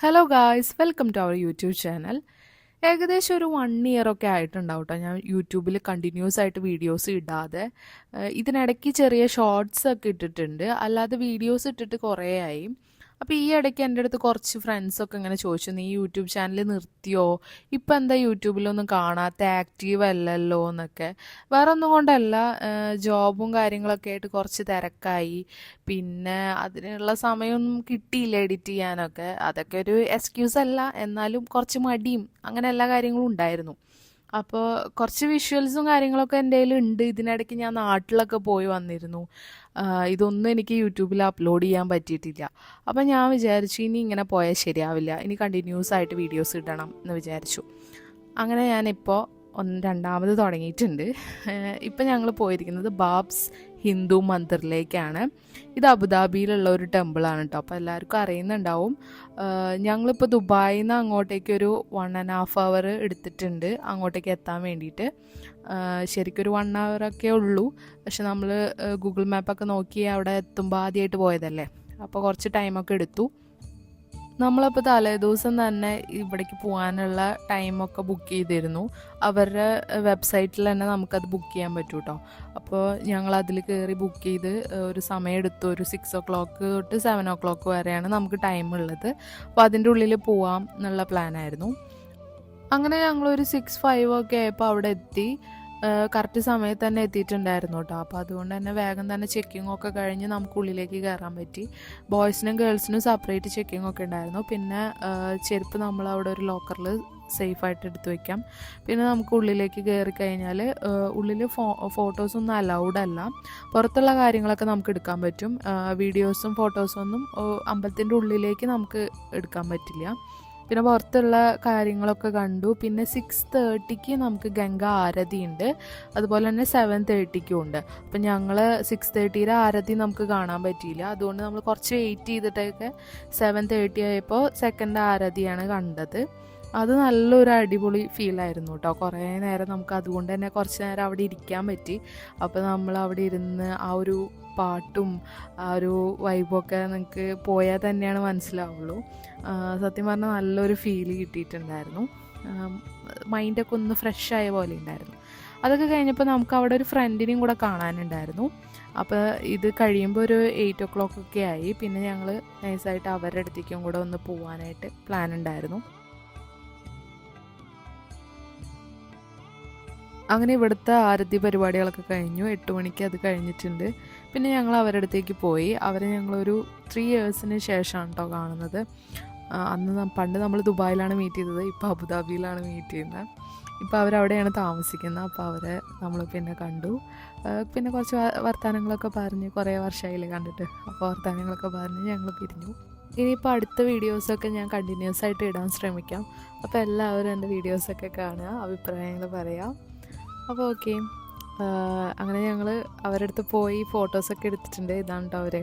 Hello guys, welcome to our YouTube channel. ഏകദേശം ഒരു 1 year ഒക്കെ ആയിട്ടുണ്ടാവും കേട്ടോ ഞാൻ യൂട്യൂബിൽ കണ്ടിന്യൂസ് ആയിട്ട് വീഡിയോസ് ഇടാതെ. ഇതിനിടയ്ക്ക് ചെറിയ ഷോർട്സ് ഒക്കെ ഇട്ടിട്ടുണ്ട്, അല്ലാതെ വീഡിയോസ് ഇട്ടിട്ട് കുറേ ആയി. അപ്പോൾ ഈ ഇടയ്ക്ക് എൻ്റെ അടുത്ത് കുറച്ച് ഫ്രണ്ട്സൊക്കെ ഇങ്ങനെ ചോദിച്ചു, നീ യൂട്യൂബ് ചാനൽ നിർത്തിയോ, ഇപ്പം എന്താ യൂട്യൂബിലൊന്നും കാണാത്ത, ആക്റ്റീവ് അല്ലല്ലോ എന്നൊക്കെ. വേറെ ഒന്നും കൊണ്ടല്ല, ജോബും കാര്യങ്ങളൊക്കെ ആയിട്ട് കുറച്ച് തിരക്കായി. പിന്നെ അതിനുള്ള സമയമൊന്നും കിട്ടിയില്ല എഡിറ്റ് ചെയ്യാനൊക്കെ. അതൊക്കെ ഒരു എക്സ്ക്യൂസ് അല്ല, എന്നാലും കുറച്ച് മടിയും അങ്ങനെ എല്ലാ കാര്യങ്ങളും ഉണ്ടായിരുന്നു. അപ്പോൾ കുറച്ച് വിഷ്വൽസും കാര്യങ്ങളൊക്കെ എൻ്റെ കയ്യിലുണ്ട്. ഇതിനിടയ്ക്ക് ഞാൻ നാട്ടിലൊക്കെ പോയി വന്നിരുന്നു. ഇതൊന്നും എനിക്ക് യൂട്യൂബിൽ അപ്ലോഡ് ചെയ്യാൻ പറ്റിയിട്ടില്ല. അപ്പം ഞാൻ വിചാരിച്ചു ഇനി ഇങ്ങനെ പോയാൽ ശരിയാവില്ല, ഇനി കണ്ടിന്യൂസ് ആയിട്ട് വീഡിയോസ് ഇടണം എന്ന് വിചാരിച്ചു. അങ്ങനെ ഞാനിപ്പോൾ രണ്ടാമത് തുടങ്ങിയിട്ടുണ്ട്. ഇപ്പം ഞങ്ങൾ പോയിരിക്കുന്നത് ബാബ്സ് ഹിന്ദു മന്ദിറിലേക്കാണ്. ഇത് അബുദാബിയിലുള്ള ഒരു ടെമ്പിളാണ് കേട്ടോ. അപ്പോൾ എല്ലാവർക്കും അറിയുന്നുണ്ടാവും. ഞങ്ങളിപ്പോൾ ദുബായിൽ നിന്ന് അങ്ങോട്ടേക്ക് ഒരു 1.5 hour എടുത്തിട്ടുണ്ട് അങ്ങോട്ടേക്ക് എത്താൻ വേണ്ടിയിട്ട്. ശരിക്കും ഒരു 1 hour ഒക്കെ ഉള്ളൂ. പക്ഷെ നമ്മൾ ഗൂഗിൾ മാപ്പൊക്കെ നോക്കി അവിടെ എത്തുമ്പോൾ ആദ്യമായിട്ട് പോയതല്ലേ, അപ്പോൾ കുറച്ച് ടൈമൊക്കെ എടുത്തു. നമ്മളപ്പോൾ തലേദിവസം തന്നെ ഇവിടേക്ക് പോകാനുള്ള ടൈമൊക്കെ ബുക്ക് ചെയ്തിരുന്നു. അവരുടെ വെബ്സൈറ്റിൽ തന്നെ നമുക്കത് ബുക്ക് ചെയ്യാൻ പറ്റും കേട്ടോ. അപ്പോൾ ഞങ്ങൾ അതിൽ കയറി ബുക്ക് ചെയ്ത് ഒരു സമയം എടുത്തു. ഒരു 6 o'clock തൊട്ട് 7 o'clock വരെയാണ് നമുക്ക് ടൈം ഉള്ളത്. അപ്പോൾ അതിൻ്റെ ഉള്ളിൽ പോവാം എന്നുള്ള പ്ലാനായിരുന്നു. അങ്ങനെ ഞങ്ങളൊരു 6-5 ഒക്കെ ആയപ്പോൾ അവിടെ എത്തി. കറക്റ്റ് സമയത്ത് തന്നെ എത്തിയിട്ടുണ്ടായിരുന്നു കേട്ടോ. അപ്പോൾ അതുകൊണ്ട് തന്നെ വേഗം തന്നെ ചെക്കിംഗ് ഒക്കെ കഴിഞ്ഞ് നമുക്ക് ഉള്ളിലേക്ക് കയറാൻ പറ്റി. ബോയ്സിനും ഗേൾസിനും സെപ്പറേറ്റ് ചെക്കിംഗ് ഒക്കെ ഉണ്ടായിരുന്നു. പിന്നെ ചെരുപ്പ് നമ്മൾ അവിടെ ഒരു ലോക്കറിൽ സേഫായിട്ട് എടുത്ത് വയ്ക്കാം. പിന്നെ നമുക്ക് ഉള്ളിലേക്ക് കയറി കഴിഞ്ഞാൽ ഉള്ളിൽ ഫോട്ടോസൊന്നും അലൗഡ് അല്ല. പുറത്തുള്ള കാര്യങ്ങളൊക്കെ നമുക്ക് എടുക്കാൻ പറ്റും. വീഡിയോസും ഫോട്ടോസും ഒന്നും അമ്പലത്തിൻ്റെ ഉള്ളിലേക്ക് നമുക്ക് എടുക്കാൻ പറ്റില്ല. പിന്നെ പുറത്തുള്ള കാര്യങ്ങളൊക്കെ കണ്ടു. പിന്നെ 6:30 നമുക്ക് ഗംഗ ആരതി ഉണ്ട്, അതുപോലെ തന്നെ 7:30 ഉണ്ട്. അപ്പം ഞങ്ങൾ 6:30 ആരതി നമുക്ക് കാണാൻ പറ്റിയില്ല. അതുകൊണ്ട് നമ്മൾ കുറച്ച് വെയിറ്റ് ചെയ്തിട്ടൊക്കെ 7:30 ആയപ്പോൾ സെക്കൻഡ് ആരതിയാണ് കണ്ടത്. അത് നല്ലൊരു അടിപൊളി ഫീലായിരുന്നു കേട്ടോ. കുറേ നേരം നമുക്ക് അതുകൊണ്ട് തന്നെ കുറച്ച് നേരം അവിടെ ഇരിക്കാൻ പറ്റി. അപ്പോൾ നമ്മൾ അവിടെ ഇരുന്ന് ആ ഒരു പാട്ടും ആ ഒരു വൈബൊക്കെ നിങ്ങൾക്ക് പോയാൽ തന്നെയാണ് മനസ്സിലാവുള്ളൂ. സത്യം പറഞ്ഞാൽ നല്ലൊരു ഫീല് കിട്ടിയിട്ടുണ്ടായിരുന്നു. മൈൻഡൊക്കെ ഒന്ന് ഫ്രഷ് ആയ പോലെ ഉണ്ടായിരുന്നു. അതൊക്കെ കഴിഞ്ഞപ്പോൾ നമുക്ക് അവിടെ ഒരു ഫ്രണ്ടിനെയും കൂടെ കാണാനുണ്ടായിരുന്നു. അപ്പോൾ ഇത് കഴിയുമ്പോൾ ഒരു 8 o'clock ഒക്കെ ആയി. പിന്നെ ഞങ്ങൾ നൈസായിട്ട് അവരുടെ അടുത്തേക്കും കൂടെ ഒന്ന് പോകാനായിട്ട് പ്ലാൻ ഉണ്ടായിരുന്നു. അങ്ങനെ ഇവിടുത്തെ ആരതി പരിപാടികളൊക്കെ കഴിഞ്ഞു. 8 മണിക്ക് അത് കഴിഞ്ഞിട്ടുണ്ട്. പിന്നെ ഞങ്ങൾ അവരുടെ അടുത്തേക്ക് പോയി. അവരെ ഞങ്ങളൊരു 3 yearsന് ശേഷമാണ് കേട്ടോ കാണുന്നത്. പണ്ട് നമ്മൾ ദുബായിലാണ് മീറ്റ് ചെയ്തത്, ഇപ്പോൾ അബുദാബിയിലാണ് മീറ്റ് ചെയ്യുന്നത്. ഇപ്പോൾ അവരവിടെയാണ് താമസിക്കുന്നത്. അപ്പോൾ അവരെ നമ്മൾ പിന്നെ കണ്ടു. പിന്നെ കുറച്ച് വർത്തമാനങ്ങളൊക്കെ പറഞ്ഞ്, കുറേ വർഷമായില്ലേ കണ്ടിട്ട്, അപ്പോൾ വർത്തമാനങ്ങളൊക്കെ പറഞ്ഞ് ഞങ്ങൾ പിരിഞ്ഞു. ഇനിയിപ്പോൾ അടുത്ത വീഡിയോസൊക്കെ ഞാൻ കണ്ടിന്യൂസ് ആയിട്ട് ഇടാൻ ശ്രമിക്കാം. അപ്പോൾ എല്ലാവരും എൻ്റെ വീഡിയോസൊക്കെ കാണുക, അഭിപ്രായങ്ങൾ പറയാം. അപ്പോൾ ഓക്കെ, അങ്ങനെ ഞങ്ങൾ അവരുടെ അടുത്ത് പോയി ഫോട്ടോസൊക്കെ എടുത്തിട്ടുണ്ട്. ഇതാണ് കേട്ടോ അവർ.